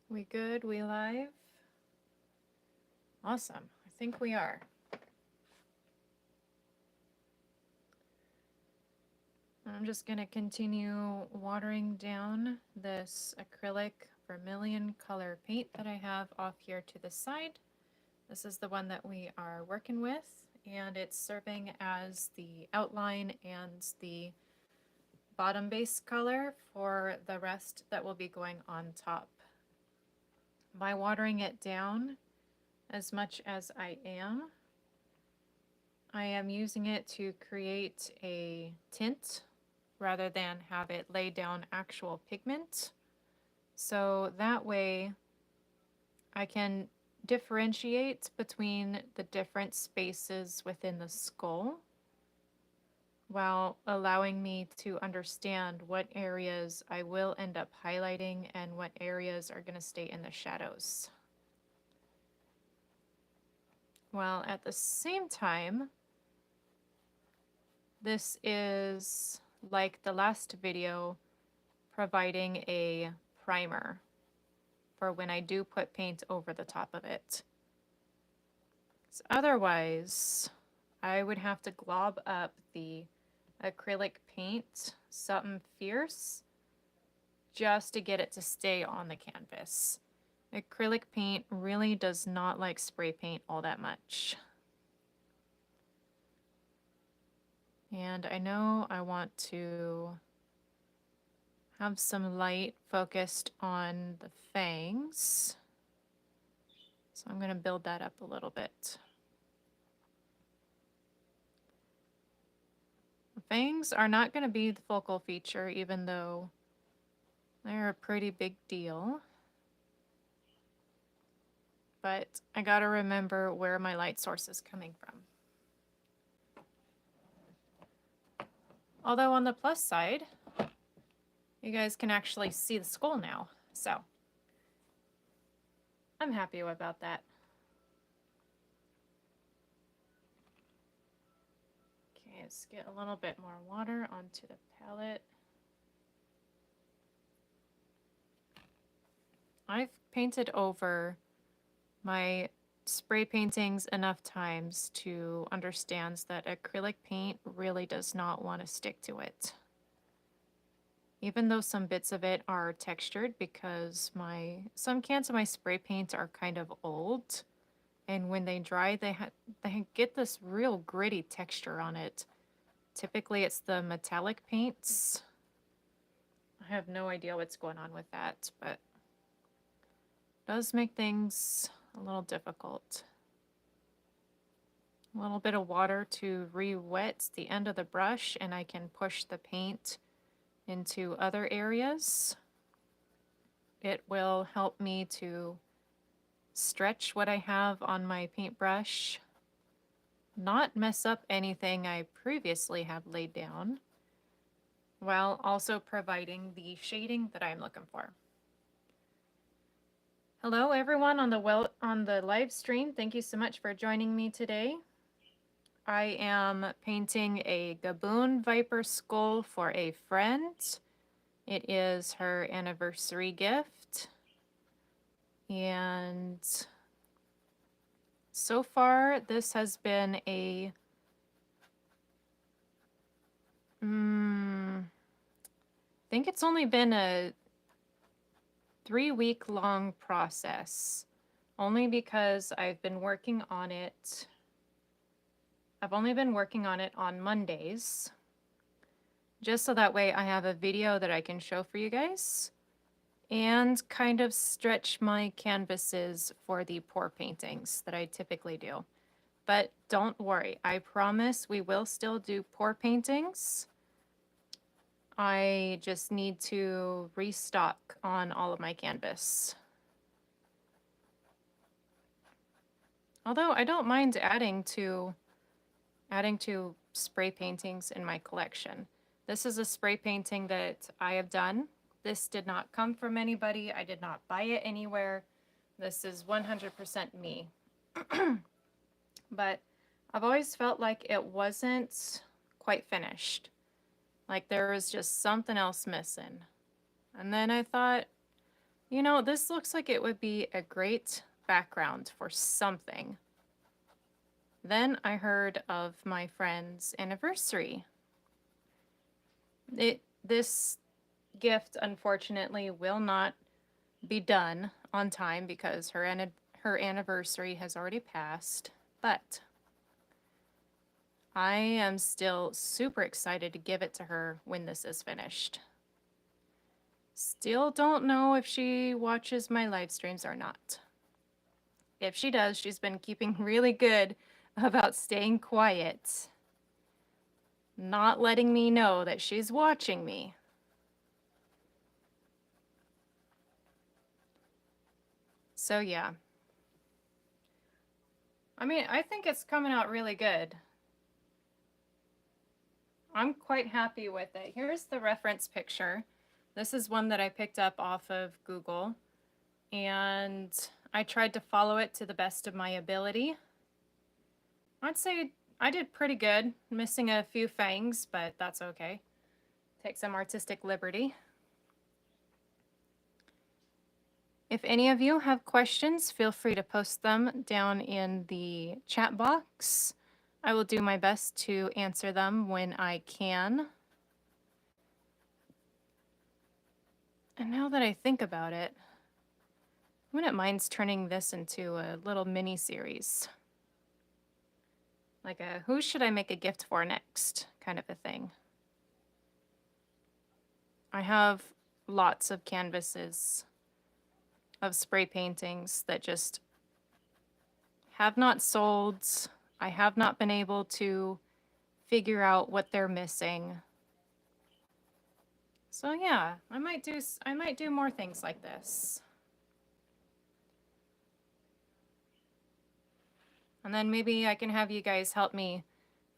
We good? We live? Awesome. I think we are. I'm just going to continue watering down this acrylic vermilion color paint that I have off here to the side. This is the one that we are working with, and it's serving as the outline and the bottom base color for the rest that will be going on top. By watering it down as much as I am using it to create a tint rather than have it lay down actual pigment. So that way I can differentiate between the different spaces within the skull while allowing me to understand what areas I will end up highlighting and what areas are going to stay in the shadows. While at the same time, this is, like the last video, providing a primer for when I do put paint over the top of it. So otherwise, I would have to glob up the acrylic paint something fierce just to get it to stay on the canvas. Acrylic paint really does not like spray paint all that much. And I know I want to have some light focused on the fangs. So I'm going to build that up a little bit. The fangs are not going to be the focal feature, even though they're a pretty big deal. But I got to remember where my light source is coming from. Although on the plus side, you guys can actually see the skull now. So I'm happy about that. Okay, let's get a little bit more water onto the palette. I've painted over my spray paintings enough times to understand that acrylic paint really does not want to stick to it. Even though some bits of it are textured, because some cans of my spray paint are kind of old, and when they dry, they get this real gritty texture on it. Typically, it's the metallic paints. I have no idea what's going on with that, but it does make things a little difficult. A little bit of water to re-wet the end of the brush, and I can push the paint into other areas. It will help me to stretch what I have on my paintbrush, not mess up anything I previously have laid down, while also providing the shading that I'm looking for. Hello everyone on the live stream. Thank you so much for joining me today. I am painting a Gaboon Viper skull for a friend. It is her anniversary gift. And so far, this has been a I think it's only been a 3-week long process, only because I've been working on it. I've only been working on it on Mondays, just so that way I have a video that I can show for you guys and kind of stretch my canvases for the pour paintings that I typically do. But don't worry, I promise we will still do pour paintings. I just need to restock on all of my canvas. Although I don't mind adding to spray paintings in my collection. This is a spray painting that I have done. This did not come from anybody. I did not buy it anywhere. This is 100% me. But I've always felt like it wasn't quite finished. Like there was just something else missing. And then I thought, You know, this looks like it would be a great background for something. Then I heard of my friend's anniversary. This gift unfortunately will not be done on time because her anniversary has already passed, but I am still super excited to give it to her when this is finished. Still don't know if she watches my live streams or not. If she does, she's been keeping really good about staying quiet, not letting me know that she's watching me. So yeah. I mean, I think it's coming out really good. I'm quite happy with it. Here's the reference picture. This is one that I picked up off of Google, and I tried to follow it to the best of my ability. I'd say I did pretty good, missing a few fangs, but that's okay. Take some artistic liberty. If any of you have questions, feel free to post them down in the chat box. I will do my best to answer them when I can. And now that I think about it, I wouldn't mind turning this into a little mini series. Like a who should I make a gift for next kind of a thing. I have lots of canvases of spray paintings that just have not sold. I have not been able to figure out what they're missing. So yeah, I might do more things like this. And then maybe I can have you guys help me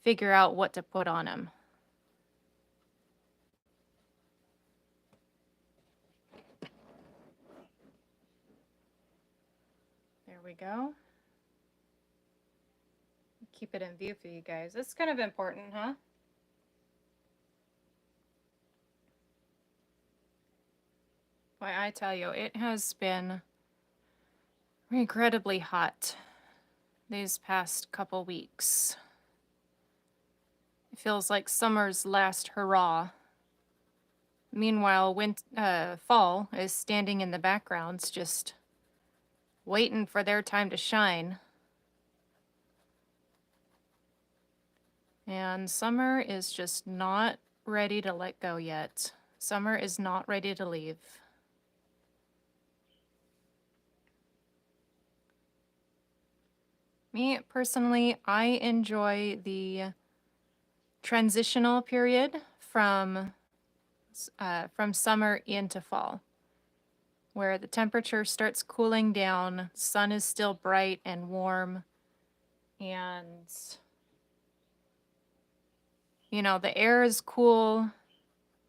figure out what to put on them. There we go. Keep it in view for you guys. It's kind of important, huh? Why, I tell you, it has been incredibly hot these past couple weeks. It feels like summer's last hurrah. Meanwhile, fall is standing in the backgrounds, just waiting for their time to shine. And summer is just not ready to let go yet. Summer is not ready to leave. Me, personally, I enjoy the transitional period from summer into fall, where the temperature starts cooling down, sun is still bright and warm, and you know, the air is cool,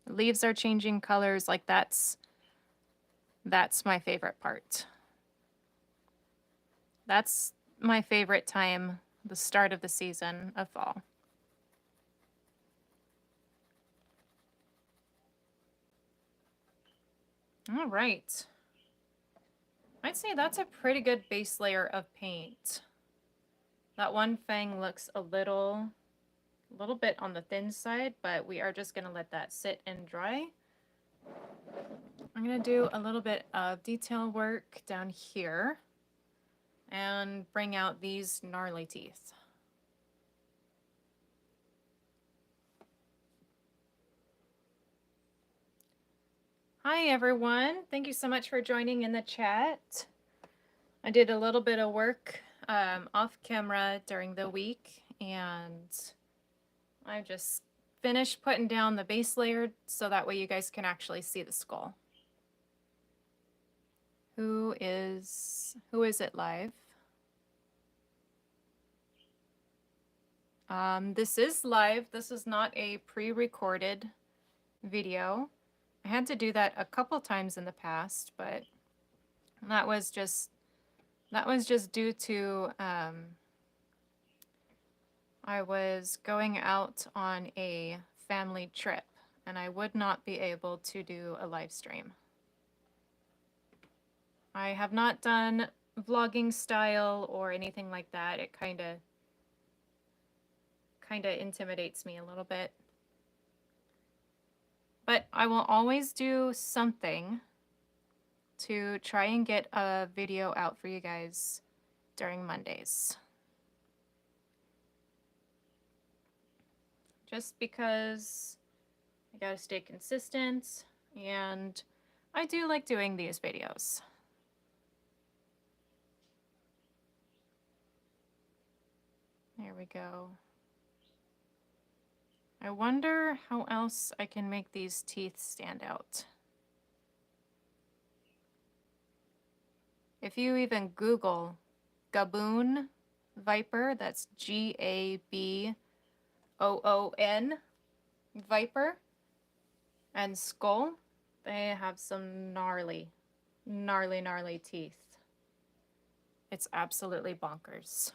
leaves are changing colors. Like that's my favorite part. That's my favorite time, the start of the season of fall. All right. I'd say that's a pretty good base layer of paint. That one fang looks a little bit on the thin side, but we are just gonna let that sit and dry. I'm gonna do a little bit of detail work down here and bring out these gnarly teeth. Hi everyone, thank you so much for joining in the chat. I did a little bit of work off camera during the week, and I just finished putting down the base layer so that way you guys can actually see the skull. Who is it live? This is live. This is not a pre-recorded video. I had to do that a couple times in the past, but that was just due to I was going out on a family trip and I would not be able to do a live stream. I have not done vlogging style or anything like that. It kind of intimidates me a little bit. But I will always do something to try and get a video out for you guys during Mondays. Just because I gotta stay consistent, and I do like doing these videos. There we go. I wonder how else I can make these teeth stand out. If you even Google Gaboon Viper, that's Gaboon Viper, and skull, they have some gnarly teeth. It's absolutely bonkers.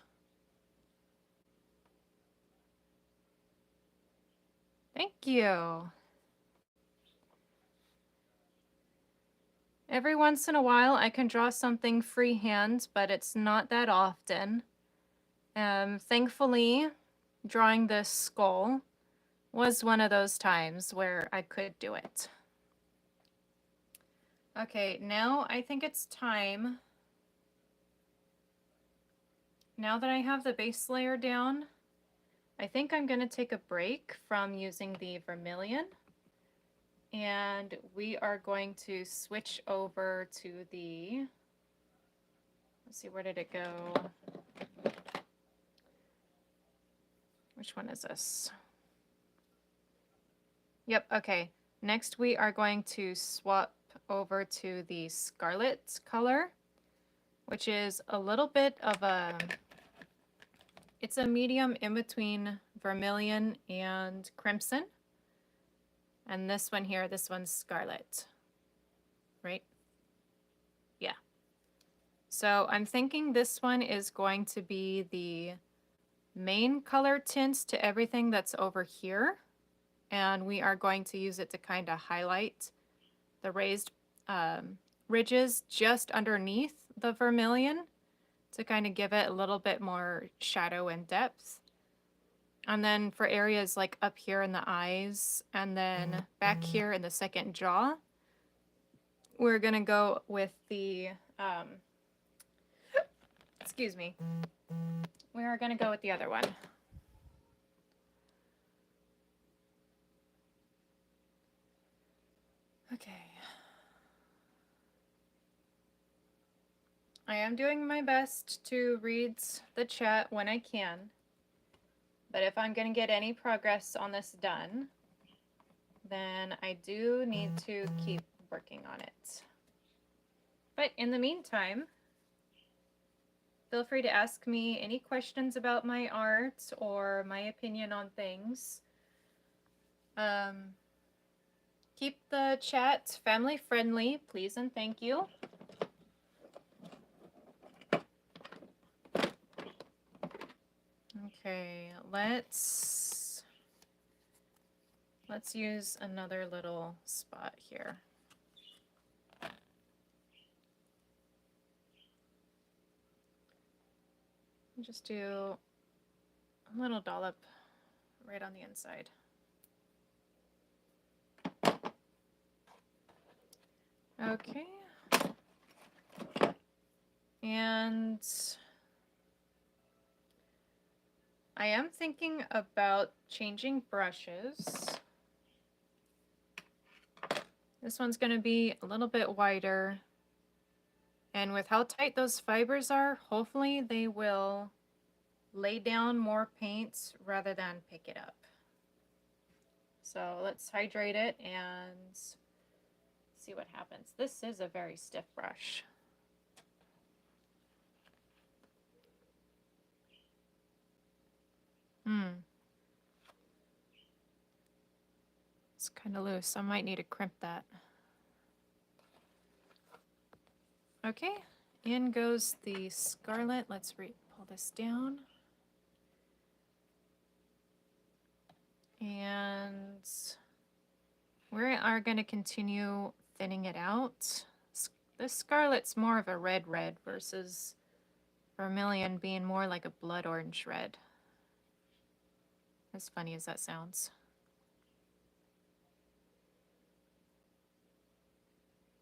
Thank you. Every once in a while, I can draw something freehand, but it's not that often. Thankfully, drawing this skull was one of those times where I could do it. Okay, now I think it's time. Now that I have the base layer down, I think I'm going to take a break from using the vermilion. And we are going to switch over to the, let's see, where did it go? Which one is this? Yep, okay. Next we are going to swap over to the scarlet color, which is a little bit of a, it's a medium in between vermilion and crimson. And this one here, this one's scarlet, right? Yeah. So I'm thinking this one is going to be the main color tints to everything that's over here. And we are going to use it to kind of highlight the raised ridges just underneath the vermilion to kind of give it a little bit more shadow and depth. And then for areas like up here in the eyes and then back here in the second jaw, we're gonna go with the, excuse me, we are gonna go with the other one. Okay. I am doing my best to read the chat when I can, but if I'm gonna get any progress on this done, then I do need to keep working on it. But in the meantime, feel free to ask me any questions about my art or my opinion on things. Keep the chat family friendly, please and thank you. Okay, let's use another little spot here. Just do a little dollop right on the inside. Okay. And I am thinking about changing brushes. This one's going to be a little bit wider. And with how tight those fibers are, hopefully they will lay down more paint rather than pick it up. So let's hydrate it and see what happens. This is a very stiff brush. It's kind of loose. I might need to crimp that. Okay, in goes the scarlet. Let's pull this down. And we are going to continue thinning it out. This Scarlet's more of a red versus Vermilion being more like a blood orange red. As funny as that sounds.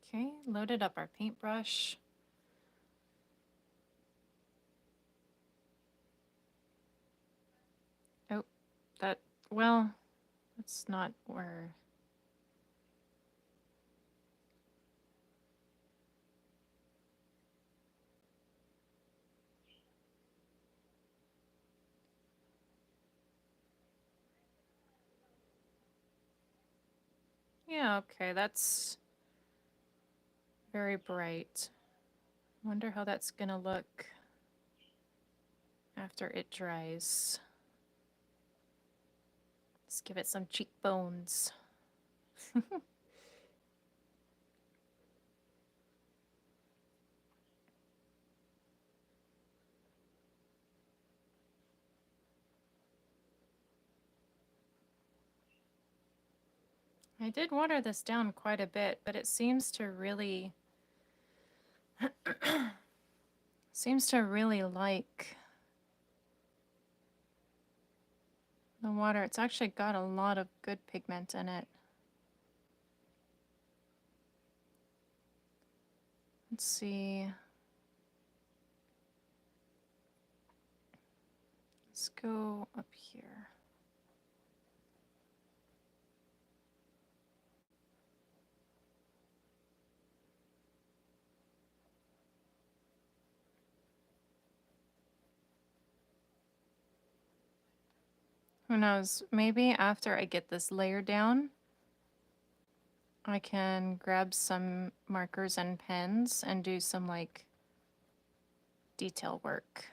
Okay, loaded up our paintbrush. Oh, well, that's not where... Yeah, okay, that's very bright. Wonder how that's gonna look after it dries. Let's give it some cheekbones. I did water this down quite a bit, but it seems to really like the water. It's actually got a lot of good pigment in it. Let's see. Let's go up here. Who knows? Maybe after I get this layer down, I can grab some markers and pens and do some like detail work.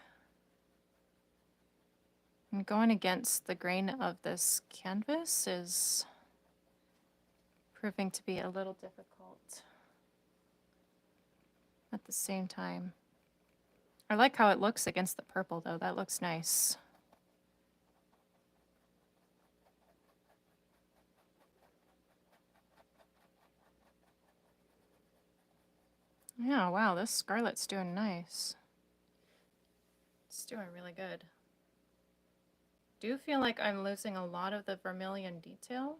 And going against the grain of this canvas is proving to be a little difficult at the same time. I like how it looks against the purple though. That looks nice. Yeah, wow, this Scarlet's doing nice. It's doing really good. Do feel like I'm losing a lot of the vermilion detail.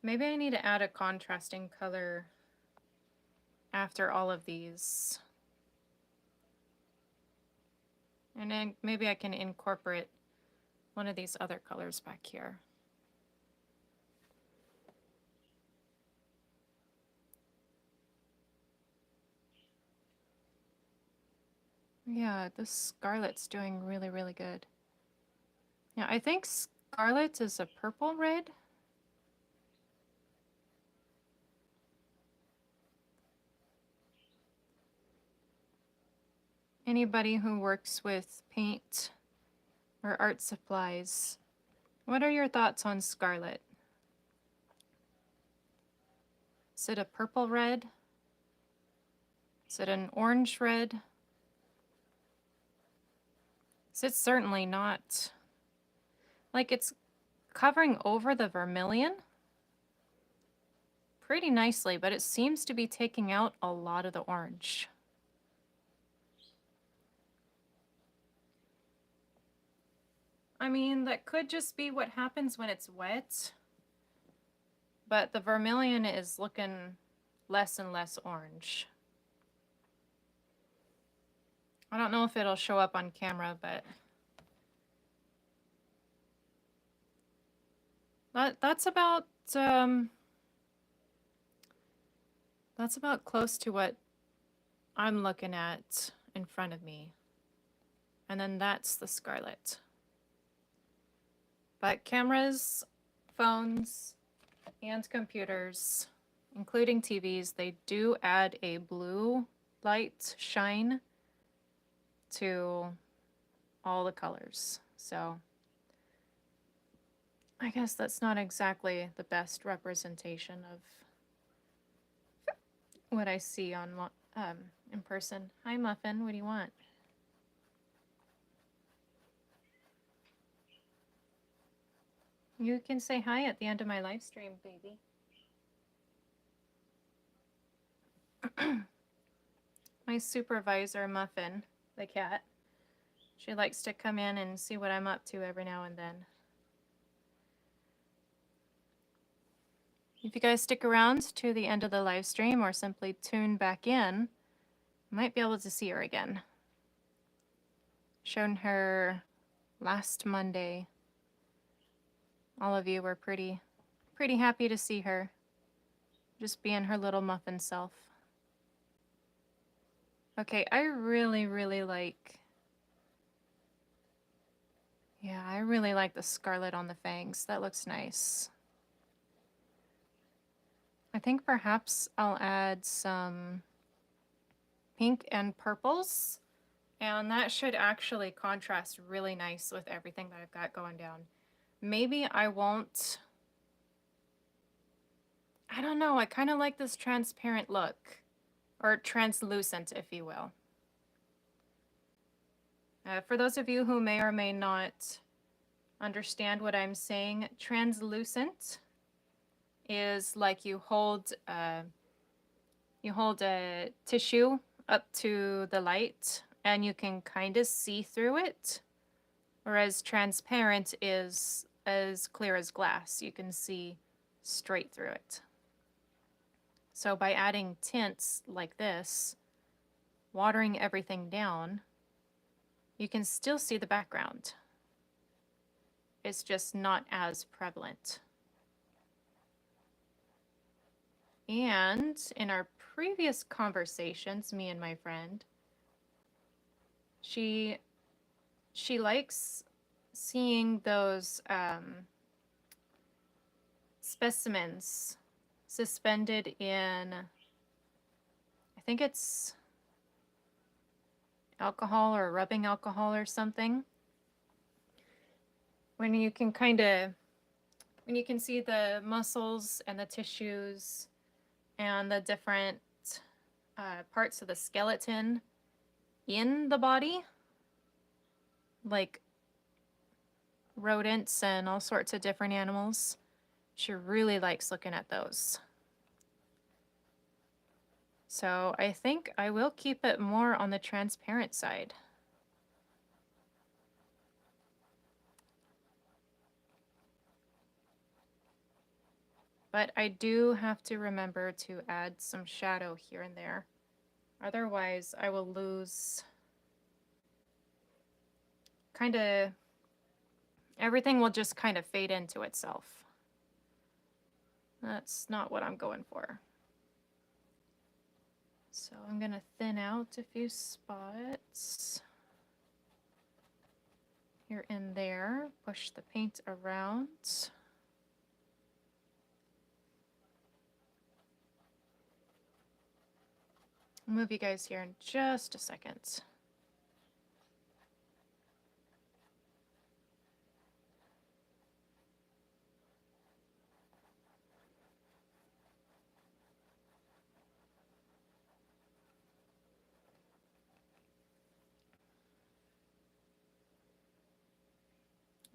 Maybe I need to add a contrasting color after all of these. And then maybe I can incorporate one of these other colors back here. Yeah, this Scarlet's doing really, really good. Yeah, I think Scarlet is a purple red. Anybody who works with paint or art supplies, what are your thoughts on Scarlet? Is it a purple red? Is it an orange red? It's certainly not, like, it's covering over the vermilion pretty nicely, but it seems to be taking out a lot of the orange. I mean, that could just be what happens when it's wet, but the vermilion is looking less and less orange. I don't know if it'll show up on camera, but that's about close to what I'm looking at in front of me. And then that's the Scarlet. But cameras, phones, and computers, including TVs, they do add a blue light shine to all the colors. So I guess that's not exactly the best representation of what I see on in person. Hi, Muffin. What do you want? You can say hi at the end of my live stream, baby. My supervisor, Muffin, the cat, she likes to come in and see what I'm up to every now and then. If you guys stick around to the end of the live stream or simply tune back in, you might be able to see her again. Shown her last Monday. All of you were pretty happy to see her. Just being her little muffin self. Okay, I really like... Yeah, I really like the scarlet on the fangs. That looks nice. I think perhaps I'll add some pink and purples. And that should actually contrast really nice with everything that I've got going down. Maybe I won't... I don't know, I kind of like this transparent look. Or translucent, if you will. For those of you who may or may not understand what I'm saying, translucent is like you hold a tissue up to the light and you can kind of see through it, whereas transparent is as clear as glass. You can see straight through it. So by adding tints like this, watering everything down, you can still see the background. It's just not as prevalent. And in our previous conversations, me and my friend, she likes seeing those specimens suspended in, I think it's alcohol or rubbing alcohol or something. When you can see the muscles and the tissues and the different parts of the skeleton in the body, like rodents and all sorts of different animals. She really likes looking at those. So I think I will keep it more on the transparent side. But I do have to remember to add some shadow here and there. Otherwise, I will lose everything will just kind of fade into itself. That's not what I'm going for. So I'm gonna thin out a few spots here and there, push the paint around. I'll move you guys here in just a second.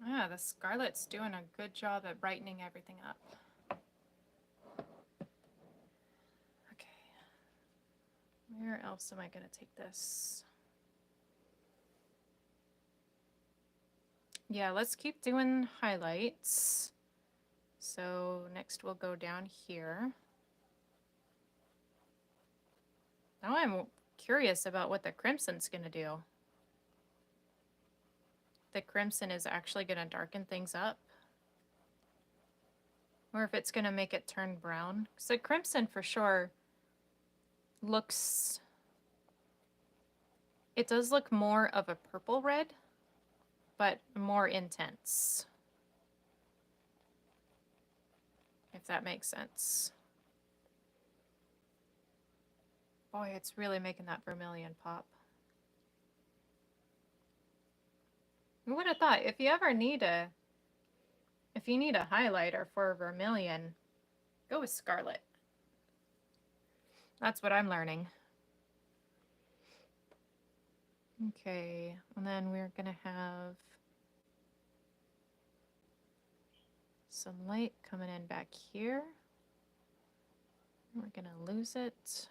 Ah, the Scarlet's doing a good job at brightening everything up. Okay. Where else am I going to take this? Yeah, let's keep doing highlights. So next we'll go down here. Now I'm curious about what the crimson's going to do. The crimson is actually going to darken things up. Or if it's going to make it turn brown. Because the crimson for sure looks... It does look more of a purple red, but more intense. If that makes sense. Boy, it's really making that vermilion pop. Who would have thought? If you need a highlighter for vermilion, go with Scarlet. That's what I'm learning. Okay, and then we're gonna have some light coming in back here. We're going to lose it.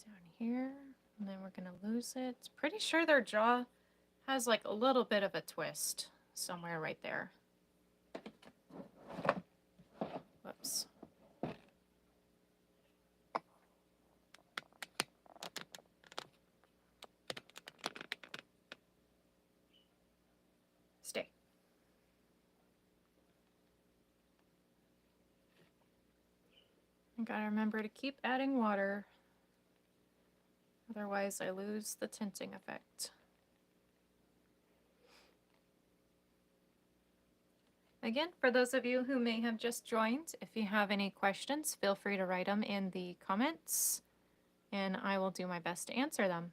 Down here, and then we're going to lose it. Pretty sure their jaw has like a little bit of a twist somewhere right there. Whoops. Stay. I gotta remember to keep adding water. Otherwise, I lose the tinting effect. Again, for those of you who may have just joined, if you have any questions, feel free to write them in the comments, and I will do my best to answer them.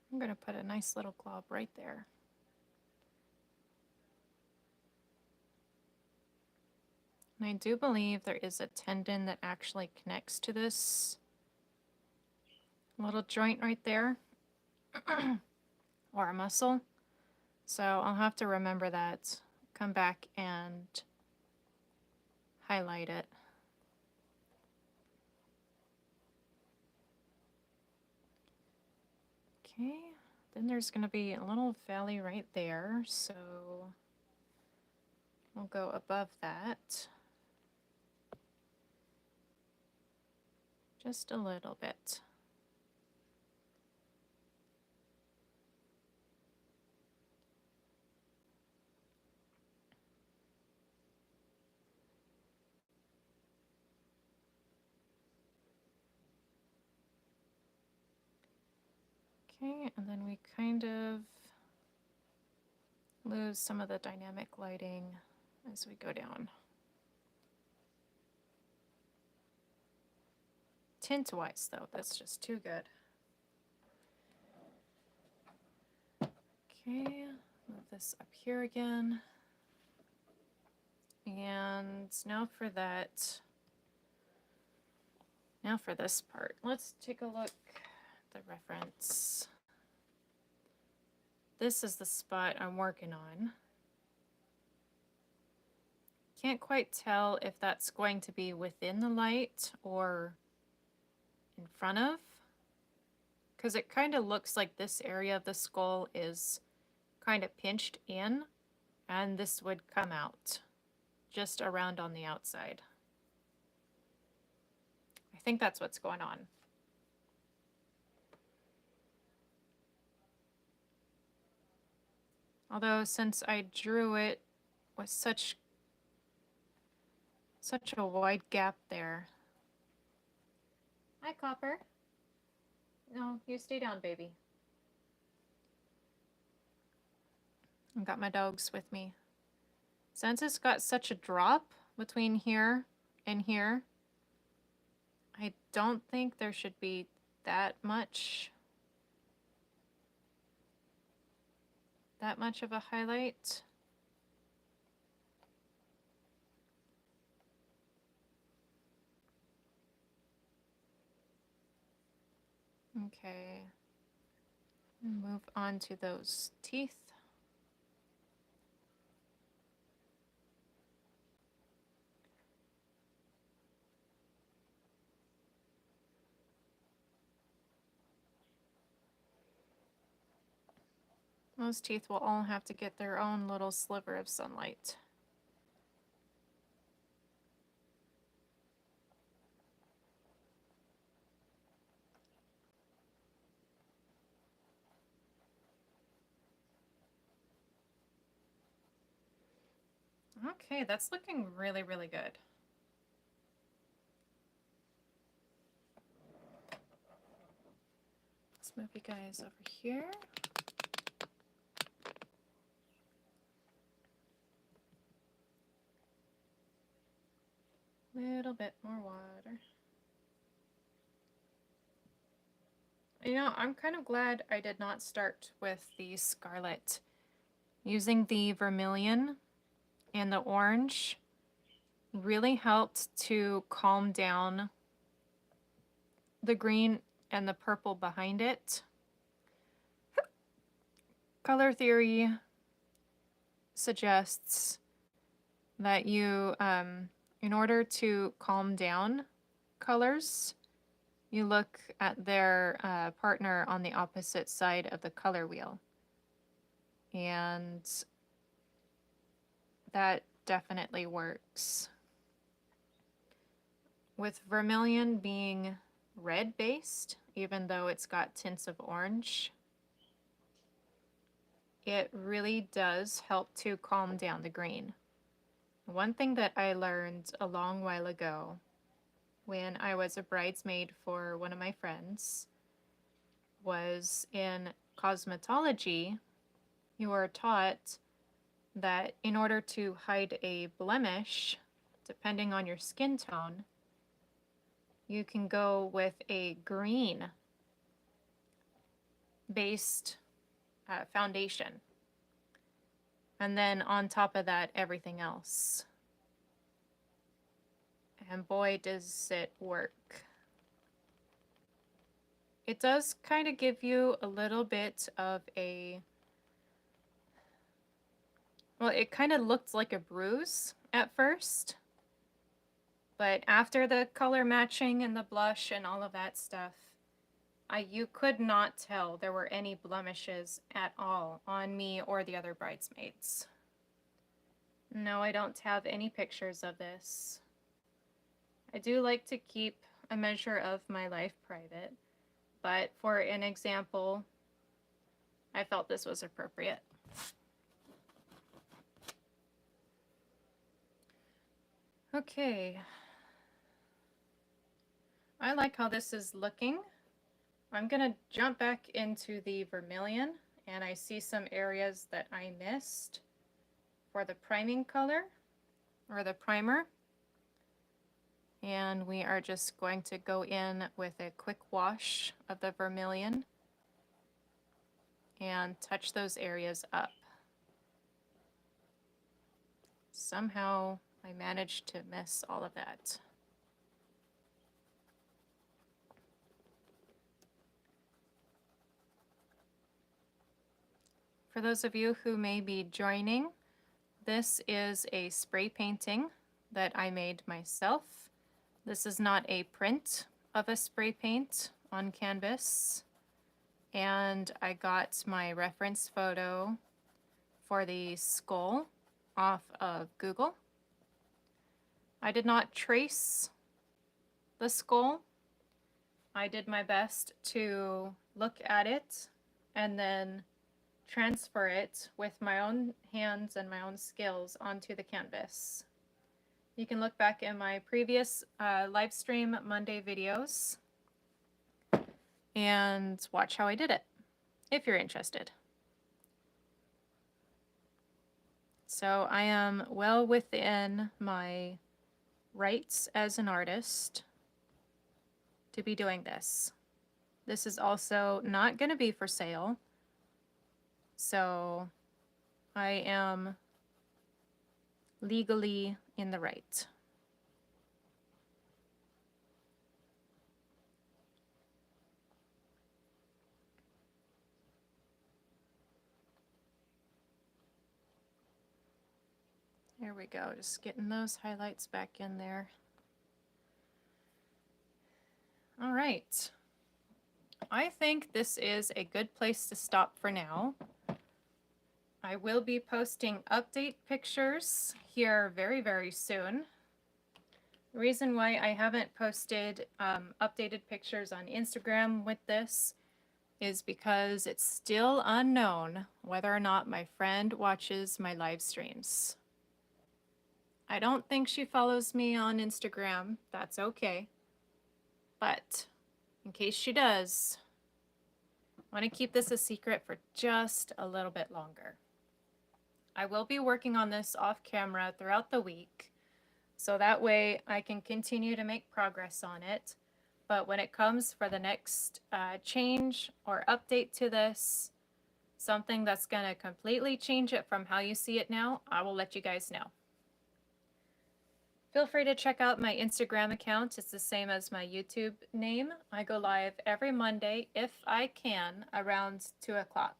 I'm going to put a nice little glob right there. And I do believe there is a tendon that actually connects to this little joint right there, or a muscle. So I'll have to remember that, come back and highlight it. Okay, then there's going to be a little valley right there, so we'll go above that. Just a little bit. Okay, and then we kind of lose some of the dynamic lighting as we go down. Tint-wise, though, that's just too good. Okay, move this up here again. And now for that, now for this part. Let's take a look at the reference. This is the spot I'm working on. Can't quite tell if that's going to be within the light or in front of, because it kind of looks like this area of the skull is kind of pinched in, and this would come out just around on the outside. I think that's what's going on. Although since I drew it with such a wide gap there. Hi, Copper. No, you stay down, baby. I've got my dogs with me. Since it's got such a drop between here and here, I don't think there should be that much of a highlight. Okay, move on to those teeth. Those teeth will all have to get their own little sliver of sunlight. Okay, that's looking really, really good. move you guys over here. Little bit more water. You know, I'm kind of glad I did not start with the scarlet. Using the vermilion and the orange really helped to calm down the green and the purple behind it. Color theory suggests that you, in order to calm down colors, you look at their partner on the opposite side of the color wheel. And that definitely works. With vermilion being red based, even though it's got tints of orange, it really does help to calm down the green. One thing that I learned a long while ago when I was a bridesmaid for one of my friends was in cosmetology, you are taught that in order to hide a blemish, depending on your skin tone, you can go with a green based foundation. And then on top of that, everything else. And boy, does it work. It does kind of give you a little bit of a, well, it kind of looked like a bruise at first. But after the color matching and the blush and all of that stuff, you could not tell there were any blemishes at all on me or the other bridesmaids. No, I don't have any pictures of this. I do like to keep a measure of my life private, but for an example, I felt this was appropriate. Okay. I like how this is looking. I'm gonna jump back into the vermilion, and I see some areas that I missed for the priming color, or the primer. And we are just going to go in with a quick wash of the vermilion and touch those areas up. Somehow I managed to miss all of that. For those of you who may be joining, this is a spray painting that I made myself. This is not a print of a spray paint on canvas. And I got my reference photo for the skull off of Google. I did not trace the skull. I did my best to look at it and then transfer it with my own hands and my own skills onto the canvas. You can look back in my previous live stream Monday videos and watch how I did it, if you're interested. So I am well within my rights as an artist to be doing this. This is also not going to be for sale. So I am legally in the right. There we go, just getting those highlights back in there. All right. I think this is a good place to stop for now. I will be posting update pictures here very, very soon. The reason why I haven't posted updated pictures on Instagram with this is because it's still unknown whether or not my friend watches my live streams. I don't think she follows me on Instagram. That's okay. But in case she does, want to keep this a secret for just a little bit longer. I will be working on this off camera throughout the week, so that way I can continue to make progress on it. But when it comes for the next change or update to this, something that's going to completely change it from how you see it now, I will let you guys know. Feel free to check out my Instagram account. It's the same as my YouTube name. I go live every Monday, if I can, around 2 o'clock.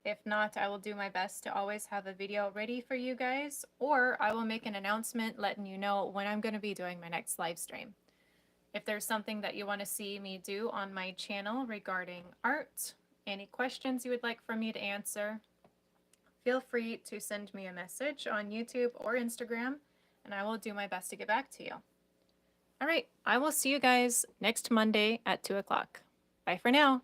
If not, I will do my best to always have a video ready for you guys, or I will make an announcement letting you know when I'm going to be doing my next live stream. If there's something that you want to see me do on my channel regarding art, any questions you would like for me to answer, feel free to send me a message on YouTube or Instagram, and I will do my best to get back to you. All right, I will see you guys next Monday at 2 o'clock. Bye for now.